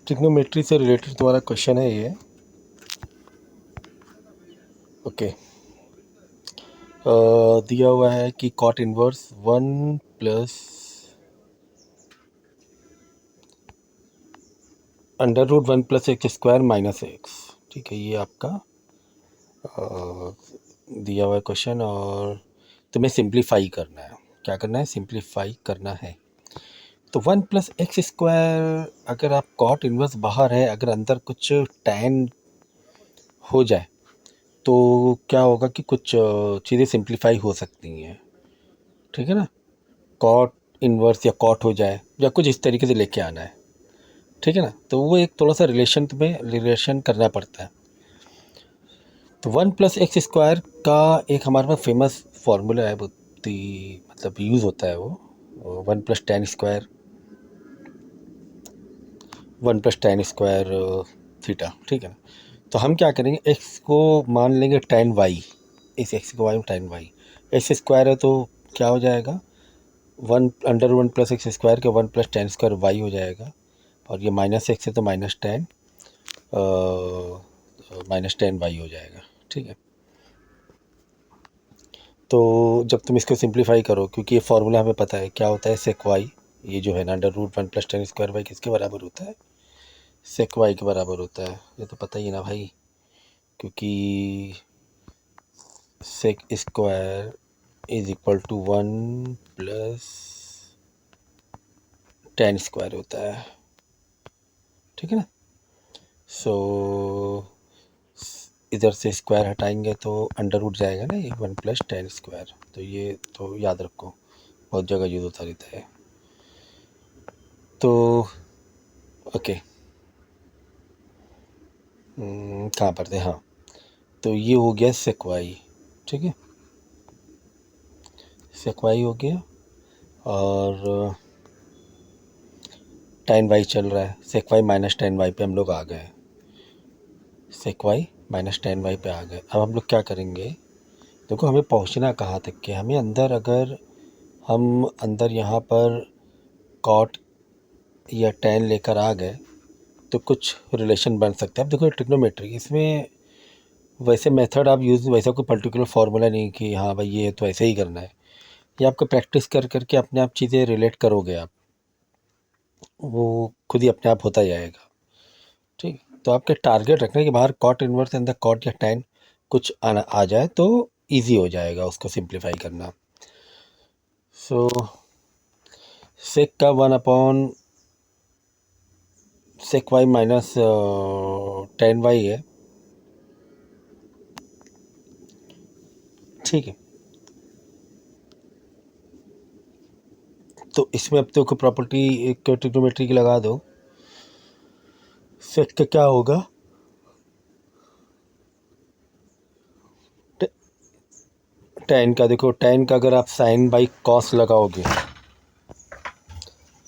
Trigonometry से related तुम्हारा question है ये। ओके। दिया हुआ है कि cot inverse 1 plus √1 + x² minus x. ठीक है, ये आपका दिया हुआ है क्वेश्चन और तुम्हें सिंप्लीफाई करना है। क्या करना है? सिंप्लीफाई करना है। तो 1 + x² अगर आप कॉट इनवर्स बाहर है, अगर अंदर कुछ टैन हो जाए तो क्या होगा कि कुछ चीज़ें सिंप्लीफाई हो सकती हैं। ठीक है ना, कॉट इनवर्स या कॉट हो जाए या कुछ इस तरीके से लेके आना है। ठीक है ना, तो वो एक थोड़ा सा तुम्हें रिलेशन करना पड़ता है। तो 1 + x² का एक हमारे पास फेमस फार्मूला है, बहुत ही मतलब यूज़ होता है वो 1 + tan², 1 + tan² थीटा। ठीक है ना, तो हम क्या करेंगे, x को मान लेंगे tan y, इस x को मान tan y, x² है तो क्या हो जाएगा, 1 √1 + x² के 1 + tan² y हो जाएगा, और ये -x है तो -tan y हो जाएगा। ठीक है, तो जब तुम इसको सिंप्लीफाई करो, क्योंकि ये फार्मूला हमें पता है क्या होता है, sec y, ये जो है ना √1 + tan² y किसके बराबर होता है, sec y के बराबर होता है। ये तो पता ही है ना भाई, क्योंकि sec² = 1 + tan² होता है। ठीक है ना, सो इधर से स्क्वायर हटाएंगे तो अंडर रूट जाएगा ना, ये 1 + tan²। तो ये तो याद रखो, बहुत जगह यूज़ होता रहता है। तो ओके, कहाँ पर थे, हाँ, तो ये हो गया sec y। ठीक है, sec y हो गया, और tan y चल रहा है, sec y - tan y पे हम लोग आ गए, sec y - tan y पे आ गए। अब हम लोग क्या करेंगे, देखो हमें पहुंचना कहाँ तक के, हमें अंदर, अगर हम अंदर यहाँ पर कॉट या tan लेकर आ गए तो कुछ रिलेशन बन सकता है। अब देखो ट्रिग्नोमेट्री, इसमें वैसे मेथड आप यूज़, वैसा कोई पर्टिकुलर फार्मूला नहीं कि हाँ भाई ये तो ऐसे ही करना है। ये आपको प्रैक्टिस कर करके अपने आप चीज़ें रिलेट करोगे आप, वो खुद ही अपने आप होता जाएगा। ठीक, तो आपके टारगेट रखना है कि बाहर कॉट इनवर्स अंदर कॉट या tan कुछ आना आ जाए तो ईजी हो जाएगा उसको सिंप्लीफाई करना। सो सेक का 1/sec y - tan y है। ठीक है, तो इसमें अब तो कोई प्रॉपर्टी एक ट्रिग्नोमेट्री की लगा दो। सेक का क्या होगा, tan का, देखो tan का अगर आप साइन बाई कॉस लगाओगे,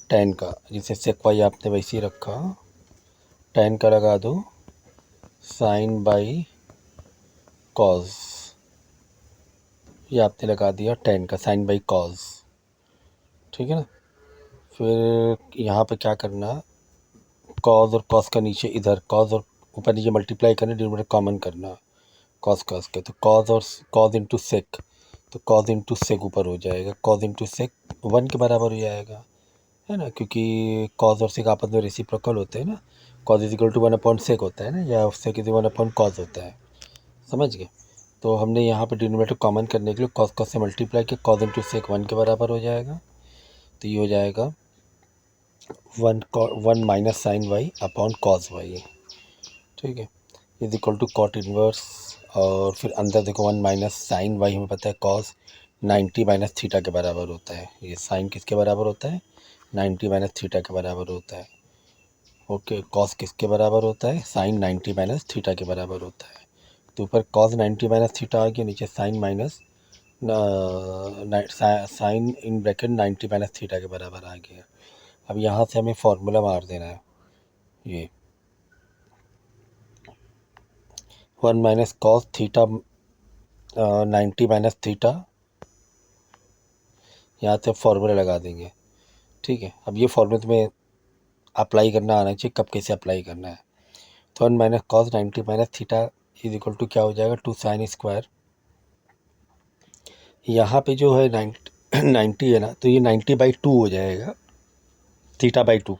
tan का जैसे sec y आपने वैसे ही रखा, tan का लगा दो साइन बाई कॉस, ये आपने लगा दिया tan का साइन बाई कॉस। ठीक है ना, फिर यहाँ पे क्या करना, कॉस और कॉस का नीचे, इधर कॉस और ऊपर नीचे मल्टीप्लाई करना, डिनोमिनेटर कॉमन करना, कॉस कॉस के, तो कॉस और कॉस इंटू सेक, तो कॉस इंटू सेक ऊपर हो जाएगा, कॉस इंटू सेक 1 के बराबर हो जाएगा, है ना, क्योंकि कॉस और सेक आपस में रेसिप्रोकल होते हैं ना, कॉस = 1/sec होता है ना, या सेक = 1/cos होता है। समझ गए, तो हमने यहाँ पे डिनोमिनेटर कॉमन करने के लिए कॉस कॉस से मल्टीप्लाई किया, कॉस इंटू सेक 1 के बराबर हो जाएगा, तो ये हो जाएगा 1 - sin y upon cos y। ठीक है, = कॉट इनवर्स, और फिर अंदर देखो 1 - sin y, हमें पता है cos 90 - थीटा के बराबर होता है। ये साइन किसके बराबर होता है, 90 - थीटा के बराबर होता है। ओके, cos किसके बराबर होता है, साइन 90 - थीटा के बराबर होता है। तो ऊपर cos 90 - थीटा आ गया, नीचे sine minus sine in bracket 90 - theta के बराबर आ गया। अब यहाँ से हमें फॉर्मूला मार देना है, ये 1 - cos थीटा 90 - थीटा, यहाँ से फॉर्मूला लगा देंगे। ठीक है, अब ये फॉर्मूला तुम्हें अप्लाई करना आना चाहिए, कब कैसे अप्लाई करना है। तो 1 minus cos 90 minus theta is equal to क्या हो जाएगा 2 साइन स्क्वायर। यहाँ पे जो है 90 है ना, तो ये 90/2 हो जाएगा, थीटा/2।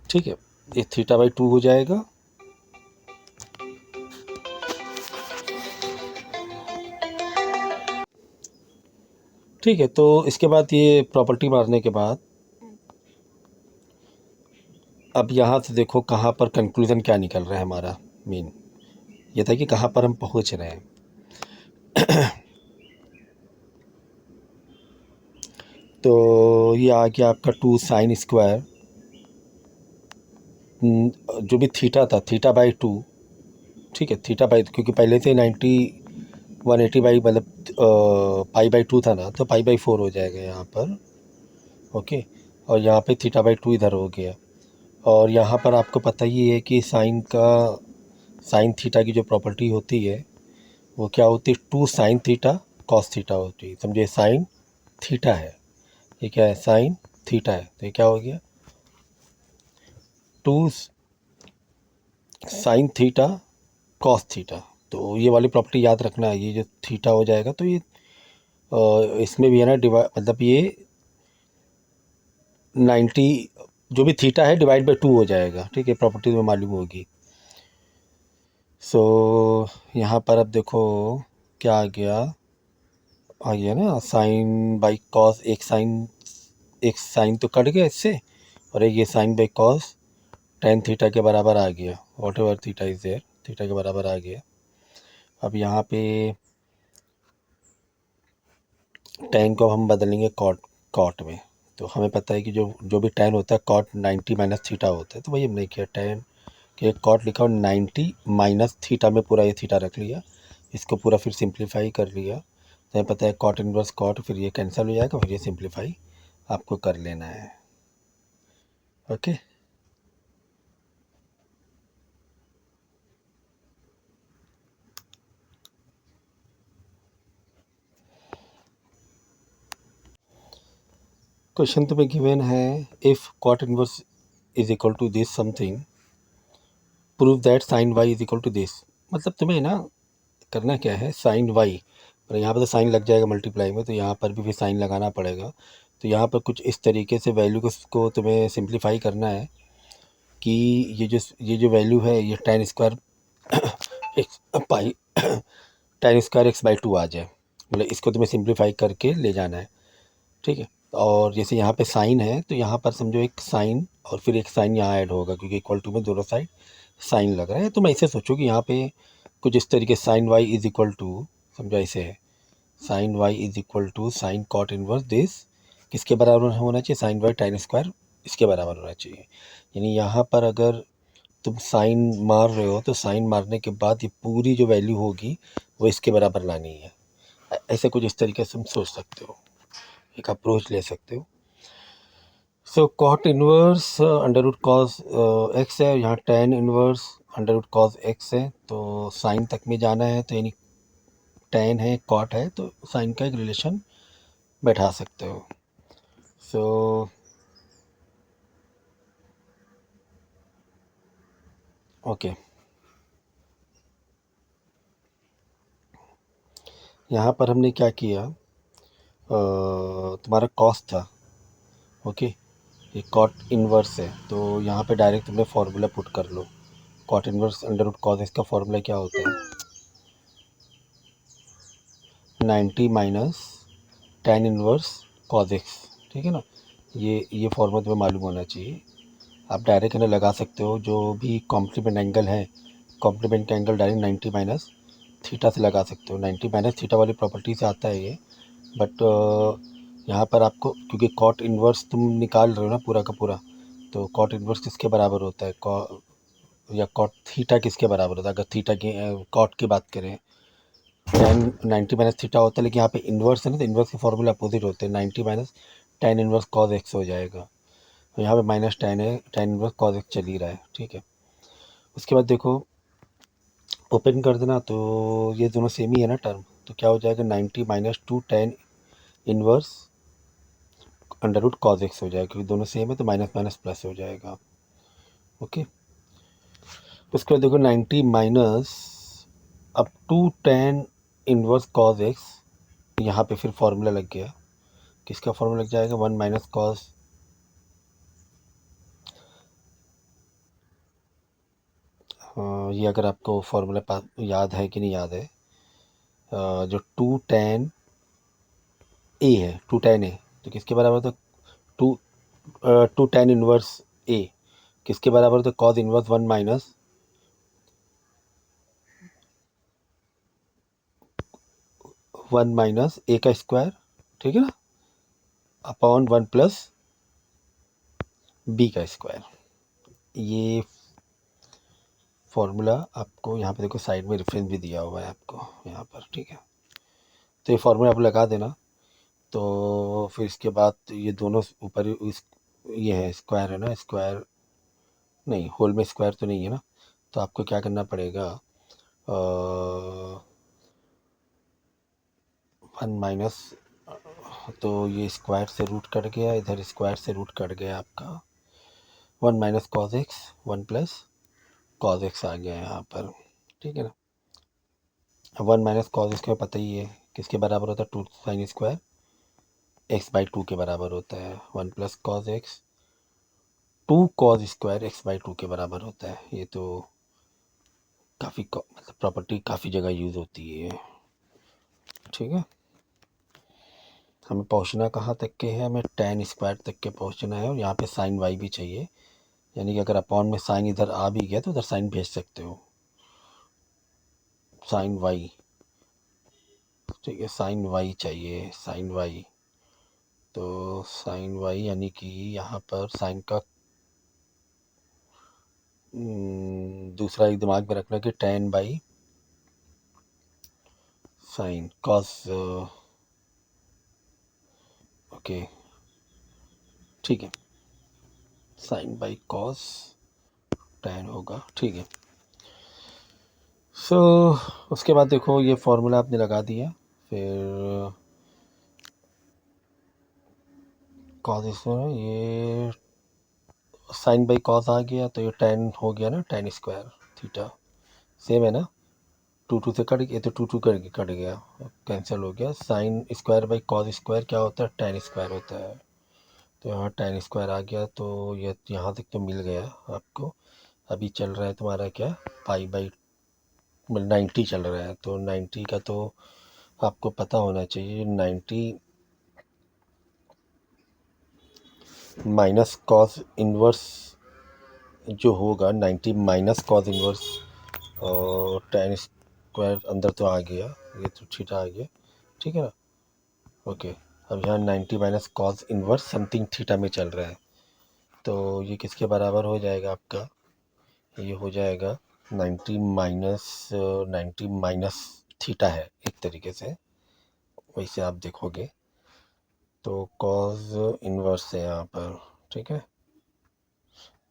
ठीक है, ये थीटा/2 हो जाएगा। ठीक है, तो इसके बाद ये प्रॉपर्टी मारने के बाद अब यहाँ से देखो कहाँ पर कंक्लूज़न क्या निकल रहा है हमारा। मेन ये था कि कहाँ पर हम पहुँच रहे हैं। तो ये आ गया आपका 2 साइन स्क्वायर, जो भी थीटा था थीटा/2। ठीक है, क्योंकि पहले से 180 मतलब पाई/2 था ना, तो पाई/4 हो जाएगा यहाँ पर। ओके, और यहाँ पे थीटा/2 इधर हो गया। और यहाँ पर आपको पता ही है कि साइन थीटा की जो प्रॉपर्टी होती है वो क्या होती है, 2 साइन थीटा कॉस थीटा होती है। समझिए साइन थीटा है, ये क्या है, साइन थीटा है, तो ये क्या हो गया 2 साइन थीटा कॉस थीटा। तो ये वाली प्रॉपर्टी याद रखना है, ये जो थीटा हो जाएगा तो ये इसमें भी है ना मतलब ये 90 जो भी थीटा है /2 हो जाएगा। ठीक है, प्रॉपर्टी में मालूम होगी। सो यहाँ पर अब देखो क्या आ गया ना, साइन बाई कॉस, एक साइन तो कट गया इससे, और एक ये sine by cos tan theta के बराबर आ गया, whatever theta is there, theta के बराबर आ गया। अब यहाँ पे टेन को हम बदलेंगे कॉट में। तो हमें पता है कि जो भी टेन होता है कॉट 90 माइनस थीटा होता है। तो वही हमने किया, टेन के कॉट लिखा और 90 माइनस थीटा में पूरा ये थीटा रख लिया, इसको पूरा फिर सिंप्लीफाई कर लिया। तो हमें पता है कॉट इनवर्स कॉट, फिर ये कैंसिल हो जाएगा, फिर ये सिंप्लीफाई आपको कर लेना है। ओके, क्वेश्चन तुम्हें गिवन है, if cot inverse is equal to this something, prove that sine y is equal to this. मतलब तुम्हें ना करना क्या है, साइन वाई, पर यहाँ पर तो साइन लग जाएगा मल्टीप्लाई में, तो यहाँ पर भी फिर साइन लगाना पड़ेगा। तो यहाँ पर कुछ इस तरीके से वैल्यू को तुम्हें सिंप्लीफाई करना है कि ये जो वैल्यू है ये टेन स्क्वायर एक्स पाई टेन स्क्वायर x/2 आ जाए। मतलब इसको तुम्हें सिंप्लीफाई करके ले जाना है। ठीक है, और जैसे यहाँ पे साइन है तो यहाँ पर समझो एक साइन और फिर एक साइन यहाँ ऐड होगा, क्योंकि इक्वल टू में दोनों साइड साइन लग रहा है। तो मैं इसे सोचूँ कि यहाँ पे कुछ इस तरीके sine y is equal to, समझो ऐसे है, sine y is equal to sine cot inverse this, किसके बराबर होना चाहिए, साइन वाई टेन स्क्वायर इसके बराबर होना चाहिए। यानी यहाँ पर अगर तुम साइन मार रहे हो तो साइन मारने के बाद ये पूरी जो वैल्यू होगी वो इसके बराबर लानी है। ऐसे कुछ इस तरीके से तुम सोच सकते हो, एक अप्रोच ले सकते हो। So cot inverse under root cos x है, यहाँ tan inverse under root cos x है। तो साइन तक में जाना है, तो यानी टेन है कॉट है, तो साइन का एक रिलेशन बैठा सकते हो। सो ओके, यहाँ पर हमने क्या किया, तुम्हारा कॉस था। ओके, ये कॉट इनवर्स है, तो यहाँ पे डायरेक्ट तुमने फार्मूला पुट कर लो। Cot inverse under root cos x का फार्मूला क्या होता है, 90 minus tan inverse cos x. ठीक है ना, ये फार्मूला तुम्हें मालूम होना चाहिए। आप डायरेक्ट इन्हें लगा सकते हो, जो भी कॉम्प्लीमेंट एंगल है, कॉम्प्लीमेंट का एंगल डायरेक्ट 90 माइनस थीटा से लगा सकते हो। 90 माइनस थीटा वाली प्रॉपर्टी से आता है ये, बट यहाँ पर आपको, क्योंकि कॉट इनवर्स तुम निकाल रहे हो ना पूरा का पूरा, तो कॉट इनवर्स किसके बराबर होता है, या कॉट थीटा किसके बराबर होता है। अगर थीटा की कॉट की बात करें, टेन 90 माइनस थीटा होता है, लेकिन यहाँ पे इन्वर्स है ना, तो इन्वर्स के फॉर्मूला अपोजिट होते हैं, 90 minus tan inverse cos x हो जाएगा। तो यहाँ पे माइनस टेन है, टेन इन्वर्स कॉस एक्स चल ही रहा है। ठीक है, उसके बाद देखो ओपन कर देना, तो ये दोनों सेम ही है ना टर्म, तो क्या हो जाएगा 90 minus two tan inverse under root cos x हो जाएगा, क्योंकि दोनों सेम है तो माइनस माइनस प्लस हो जाएगा। ओके, उसके बाद देखो 90 minus up to tan inverse cos x, यहाँ पे फिर फॉर्मूला लग गया। किसका फॉर्मूला लग जाएगा? 1 माइनस कॉज, ये अगर आपको फॉर्मूला याद है कि नहीं याद है, जो 2 tan ए है, 2 tan ए तो किसके बराबर था? 2 2 tan इनवर्स ए किसके बराबर था? कॉज इनवर्स 1 माइनस 1 माइनस ए का स्क्वायर, ठीक है ना, अपॉन 1 प्लस बी का स्क्वायर। ये फॉर्मूला आपको यहाँ पे देखो साइड में रेफरेंस भी दिया हुआ है आपको यहाँ पर, ठीक है। तो ये फॉर्मूला आप लगा देना। तो फिर इसके बाद ये दोनों ऊपर ये है स्क्वायर है ना, स्क्वायर नहीं, होल में स्क्वायर तो नहीं है ना, तो आपको क्या करना पड़ेगा? 1 माइनस, तो ये स्क्वायर से रूट कट गया, इधर स्क्वायर से रूट कट गया आपका। 1 minus cos x 1 plus cos x आ गया यहाँ पर, ठीक है ना। 1 माइनस कॉज एक्स का पता ही है किसके बराबर होता है? 2 साइन स्क्वायर एक्स बाई 2 के बराबर होता है। 1 plus cos x 2 cause square x by 2 के बराबर होता है। ये तो काफ़ी मतलब प्रॉपर्टी काफ़ी जगह यूज़ होती है, ठीक है। हमें पहुंचना कहाँ तक के है? हमें tan स्क्वायर तक के पहुंचना है, और यहाँ पे साइन वाई भी चाहिए, यानी कि अगर अपॉन में साइन इधर आ भी गया तो उधर साइन भेज सकते हो, साइन वाई, ठीक है, साइन वाई चाहिए, साइन वाई। तो साइन वाई यानी कि यहाँ पर साइन का दूसरा एक दिमाग में रखना कि tan by sine cos, okay ठीक है, साइन बाई कॉस tan होगा, ठीक है। सो उसके बाद देखो ये फॉर्मूला आपने लगा दिया, फिर कॉस इसमें ये साइन बाई कॉस आ गया, तो ये tan हो गया ना, tan स्क्वायर थीटा, सेम है ना, 2 2 से कट गया, तो 2 2 कट गया, कैंसिल हो गया। Sine square by cos square क्या होता है? tan स्क्वायर होता है। तो यहाँ tan स्क्वायर आ गया, तो ये यहाँ तक तो मिल गया आपको। अभी चल रहा है तुम्हारा क्या? पाई बाई 90 चल रहा है, तो 90 का तो आपको पता होना चाहिए। 90 माइनस कॉस इनवर्स जो होगा, 90 माइनस कॉस इनवर्स, और tan स्क्वायर अंदर तो आ गया, ये तो थीटा आ गया, ठीक है ना। ओके, अब यहाँ 90 minus cos inverse something theta में चल रहा है, तो ये किसके बराबर हो जाएगा आपका? ये हो जाएगा 90 माइनस थीटा है एक तरीके से, वैसे आप देखोगे तो कॉस इनवर्स है यहाँ पर, ठीक है।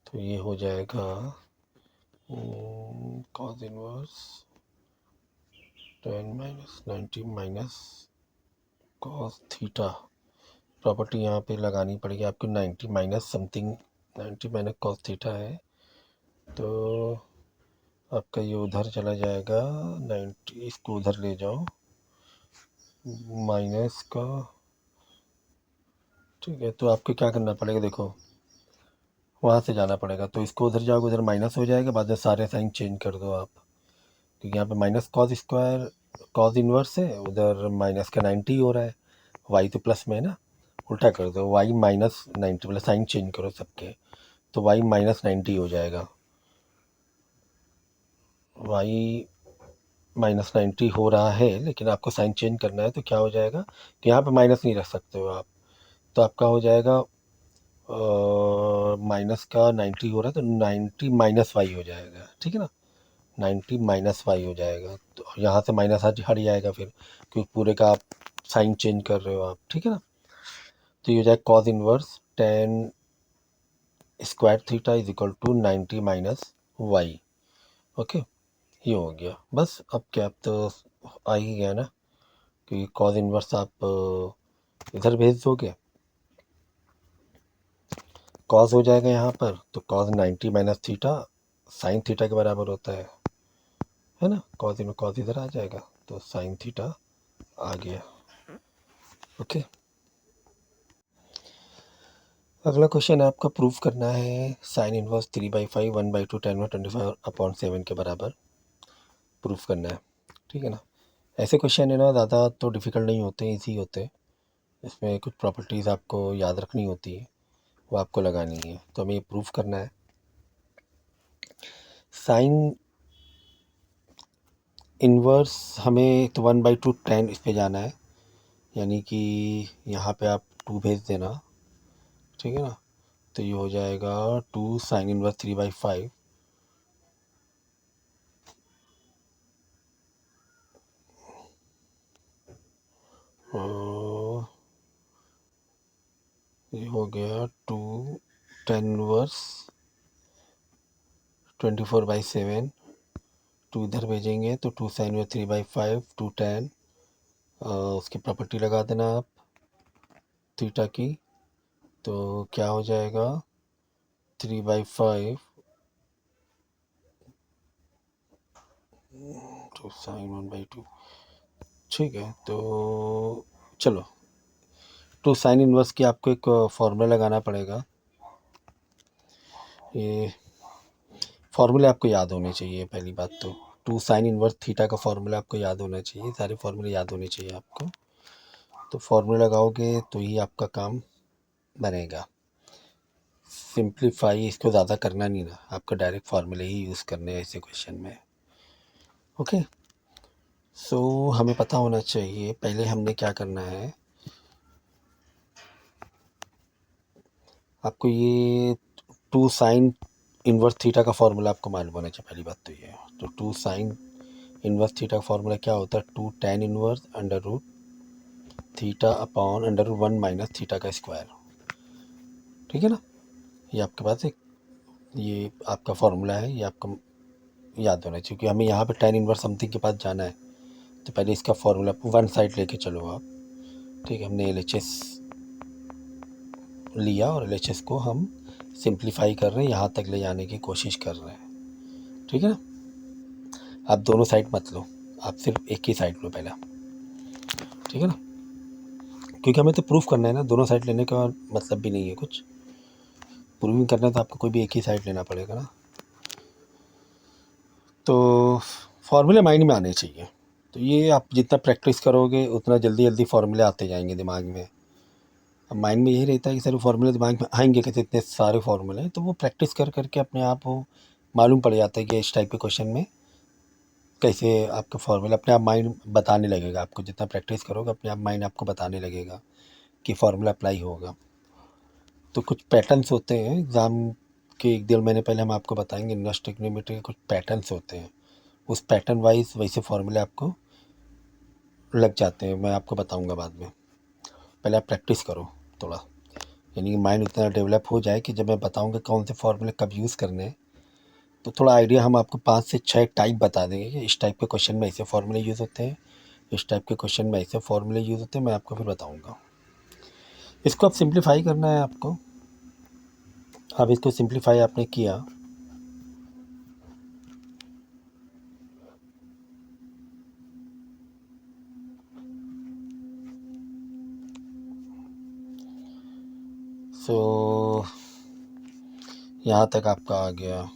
तो ये हो जाएगा cos inverse 10 minus 90 minus cos theta. Property यहाँ पे लगानी पड़ेगी आपको, 90 minus something, 90 minus cos theta है, तो आपका ये उधर चला जाएगा 90, इसको उधर ले जाओ माइनस का, ठीक है। तो आपको क्या करना पड़ेगा? देखो वहाँ से जाना पड़ेगा, तो इसको उधर जाओगे, उधर माइनस हो जाएगा, बाद में सारे साइन चेंज कर दो आप, क्योंकि यहाँ पे minus cos square cos inverse है, उधर माइनस का 90 हो रहा है, वाई तो प्लस में है ना, उल्टा कर दो, वाई माइनस 90, मतलब साइन चेंज करो सबके, तो वाई माइनस 90 हो जाएगा। वाई माइनस 90 हो रहा है, लेकिन आपको साइन चेंज करना है, तो क्या हो जाएगा कि यहाँ पे माइनस नहीं रख सकते हो आप, तो आपका हो जाएगा माइनस का 90 हो रहा है, तो 90 माइनस वाई हो जाएगा, ठीक है ना, 90 माइनस वाई हो जाएगा। तो यहाँ से माइनस हट हट जाएगा फिर, क्योंकि पूरे का आप साइन चेंज कर रहे हो आप, ठीक है ना। तो ये हो जाएगा cos inverse tan square theta is equal to 90 minus y. Okay, ये हो गया बस। अब क्या, अब तो आ ही गया ना, क्योंकि कॉस इनवर्स आप इधर भेज दोगे, कॉस हो जाएगा यहाँ पर, तो cos 90 minus theta sine theta के बराबर होता है ना। कॉस में कॉस इधर आ जाएगा, तो साइन थीटा आ गया। ओके, अगला क्वेश्चन आपका प्रूफ करना है साइन इनवर्स 3/5 1/2 10/25/7 के बराबर प्रूफ करना है। ठीक है ना। ऐसे क्वेश्चन है ना ज़्यादा तो डिफ़िकल्ट नहीं होते, ईजी होते। इसमें कुछ प्रॉपर्टीज़ आपको याद रखनी होती है, वो आपको लगानी है। तो हमें ये प्रूफ करना है साइन इन्वर्स, हमें तो 1/2 10 इस पे जाना है, यानी कि यहाँ पे आप 2 भेज देना। ठीक है ना। तो ये हो जाएगा 2 साइन इनवर्स 3/5 और ये हो गया 2 10 इनवर्स 24/7। 2 इधर भेजेंगे तो 2 साइन इनवर्स 3/5 2 10, उसकी प्रॉपर्टी लगा देना आप थीटा की। तो क्या हो जाएगा 3/5 2 साइन 1/2। ठीक है, तो चलो 2 साइन इनवर्स की आपको एक फॉर्मूला लगाना पड़ेगा। ये फार्मूले आपको याद होने चाहिए पहली बात तो। 2 साइन इनवर्स थीटा का फार्मूला आपको याद होना चाहिए, सारे फार्मूले याद होने चाहिए आपको। तो फार्मूला लगाओगे तो ही आपका काम बनेगा। सिंप्लीफाई इसको ज़्यादा करना नहीं ना, आपको डायरेक्ट फार्मूले ही यूज़ करने हैं ऐसे क्वेश्चन में। ओके, सो हमें पता होना चाहिए पहले हमने क्या करना है। आपको ये 2 साइन इनवर्स थीटा का फार्मूला आपको मालूम होना चाहिए, पहली बात तो ये है। तो 2 साइन इनवर्स थीटा का फार्मूला क्या होता है, 2 tan inverse under root theta upon under root 1 minus theta का स्क्वायर। ठीक है ना। ये आपके पास एक ये आपका फार्मूला है, ये आपको याद होना चाहिए, क्योंकि हमें यहाँ पे tan इनवर्स समथिंग के पास जाना है। तो पहले इसका फार्मूला वन साइड लेके चलो आप। ठीक है, हमने LHS लिया और LHS को हम सिंप्लीफाई कर रहे हैं, यहाँ तक ले जाने की कोशिश कर रहे हैं। ठीक है ना। आप दोनों साइड मत लो, आप सिर्फ एक ही साइड लो पहला। ठीक है ना, क्योंकि हमें तो प्रूफ करना है ना, दोनों साइड लेने का मतलब भी नहीं है कुछ। प्रूविंग करना है तो आपको कोई भी एक ही साइड लेना पड़ेगा ना। तो फार्मूले माइंड में आने चाहिए। तो ये आप जितना प्रैक्टिस करोगे उतना जल्दी जल्दी फार्मूले आते जाएंगे दिमाग में। अब माइंड में यही रहता है कि सर फार्मूले दिमाग में आएंगे कैसे, इतने सारे फार्मूले हैं। तो वो प्रैक्टिस कर करके अपने आप वो मालूम पड़ जाता है कि इस टाइप के क्वेश्चन में कैसे आपके फार्मूले अपने आप माइंड बताने लगेगा। आपको जितना प्रैक्टिस करोगे अपने आप माइंड आपको बताने लगेगा कि फार्मूला अप्लाई होगा। तो कुछ पैटर्न्स होते हैं एग्ज़ाम के 1-1.5 महीने पहले हम आपको बताएंगे। इनवर्स ट्रिग्नोमेट्री के कुछ पैटर्न्स होते हैं, उस पैटर्न वाइज वैसे फार्मूले आपको लग जाते हैं, मैं आपको बताऊंगा बाद में। पहले आप प्रैक्टिस करो थोड़ा, यानी कि माइंड उतना डेवलप हो जाए कि जब मैं बताऊंगा कौन से फार्मूले कब यूज़ करने हैं, तो थोड़ा आइडिया हम आपको 5 से 6 टाइप बता देंगे कि इस टाइप के क्वेश्चन में ऐसे फार्मूले यूज़ होते हैं, इस टाइप के क्वेश्चन में ऐसे फार्मूले यूज़ होते हैं। मैं आपको फिर बताऊँगा। इसको आप सिंप्लीफाई करना है आपको। अब इसको सिंप्लीफाई आपने किया, सो यहाँ तक आपका आ गया।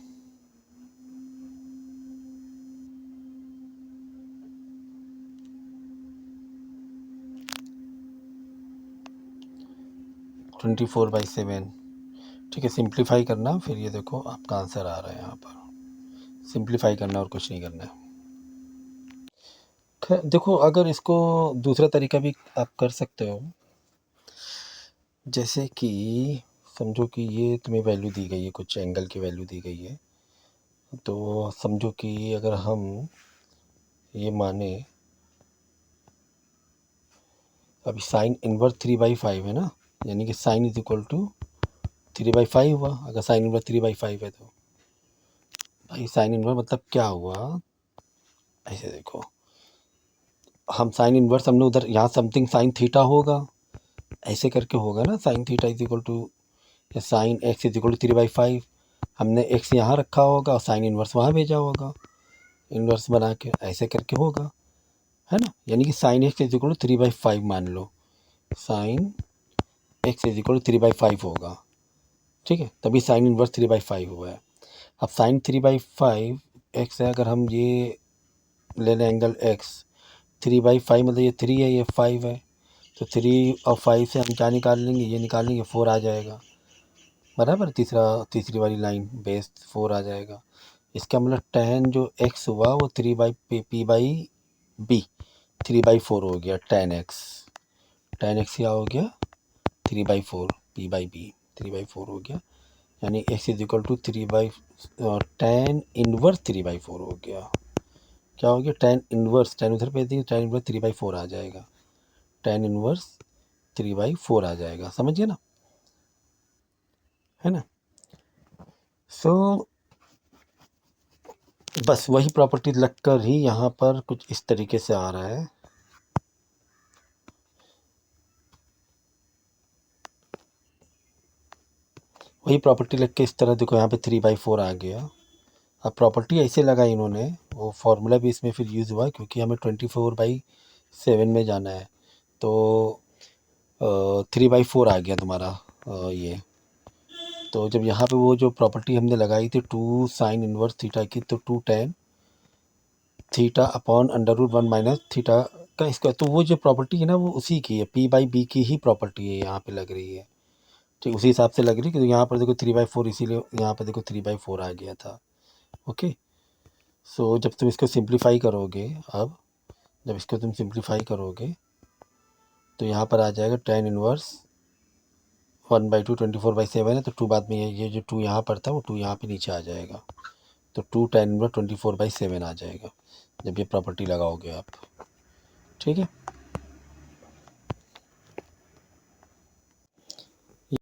ट्वेंटी 4/7। ठीक है, सिंप्लीफाई करना, फिर ये देखो आपका आंसर आ रहा है यहाँ पर। सिंप्लीफाई करना और कुछ नहीं करना है। देखो अगर इसको दूसरा तरीका भी आप कर सकते हो, जैसे कि समझो कि ये तुम्हें वैल्यू दी गई है, कुछ एंगल की वैल्यू दी गई है। तो समझो कि अगर हम ये माने, अभी साइन इनवर्स 3/5 है ना, यानी कि साइन इज इक्वल टू 3/5 हुआ। अगर साइन इनवर्स 3/5 है तो भाई साइन इनवर्स मतलब क्या हुआ, ऐसे देखो हम साइन इनवर्स हमने उधर यहाँ समथिंग साइन थीटा होगा, ऐसे करके होगा ना। Sine theta is equal to या sine x is equal to 3/5, हमने एक्स यहाँ रखा होगा और साइन इन्वर्स वहाँ भेजा होगा, इन्वर्स बना के ऐसे करके होगा, है ना। यानी कि sine x is equal to 3/5 मान लो, sine x is equal to 3/5 होगा, ठीक है, तभी साइन इन्वर्स 3/5 हुआ है। अब साइन 3/5 एक्स है, अगर हम ये ले लें एंगल एक्स, 3/5 मतलब ये 3 है, ये 5 है, तो 3 और 5 से हम क्या निकाल लेंगे, ये निकाल लेंगे 4 आ जाएगा, बराबर। तीसरी वाली लाइन बेस 4 आ जाएगा। इसका मतलब tan जो x हुआ वो 3/p/b 3/4 हो गया, tan x क्या हो गया 3/4 p/b 3/4 हो गया, यानी x is equal to tan inverse 3/4 हो गया। क्या हो गया tan इनवर्स, tan उधर पे दी, tan इनवर्स 3/4 आ जाएगा, tan इनवर्स 3/4 आ जाएगा, समझिए ना, है ना। सो बस वही प्रॉपर्टी लगकर ही यहाँ पर कुछ इस तरीके से आ रहा है। वही प्रॉपर्टी लग के इस तरह देखो, यहाँ पे 3/4 आ गया। अब प्रॉपर्टी ऐसे लगा इन्होंने, वो फार्मूला भी इसमें फिर यूज़ हुआ क्योंकि हमें 24/7 में जाना है, तो 3/4 आ गया तुम्हारा ये। तो जब यहाँ पे वो जो प्रॉपर्टी हमने लगाई थी 2 साइन इनवर्स थीटा की, तो 2 tan theta upon √1 minus theta का स्क्वायर, तो वो जो प्रॉपर्टी है ना वो उसी की है, p/b की ही प्रॉपर्टी है, यहाँ पे लग रही है, ठीक, उसी हिसाब से लग रही है। क्योंकि यहाँ पर देखो 3/4, इसीलिए यहाँ पर देखो 3/4 आ गया था। ओके, सो जब तुम इसको सिंप्लीफाई करोगे, अब जब इसको तुम सिंप्लीफाई करोगे तो यहाँ पर आ जाएगा tan इनवर्स 1/2 24/7 है, तो 2 बाद में ये जो 2 यहाँ पर था वो 2 यहाँ पे नीचे आ जाएगा, तो 2 tan इनवर्स 24/7 आ जाएगा जब ये प्रॉपर्टी लगाओगे आप, ठीक है।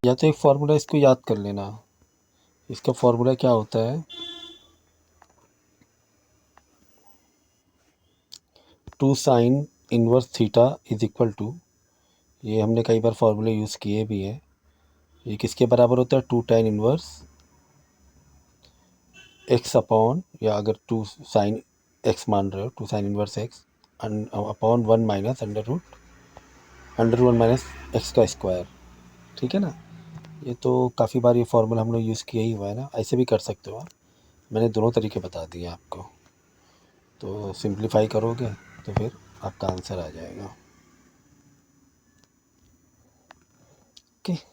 या तो एक फार्मूला इसको याद कर लेना, इसका फार्मूला क्या होता है, 2 sine inverse theta is equal to, ये हमने कई बार फार्मूले यूज़ किए भी हैं, ये किसके बराबर होता है 2 tan इनवर्स एक्स अपॉन, या अगर 2 साइन एक्स मान रहे हो 2 sine inverse x upon 1 minus √1 minus x का स्क्वायर, ठीक है ना। ये तो काफ़ी बार ये फार्मूला हम लोग यूज़ किया ही हुआ है ना, ऐसे भी कर सकते हो आप, मैंने दोनों तरीके बता दिए आपको, तो सिंप्लीफाई करोगे तो फिर आपका आंसर आ जाएगा। ओके।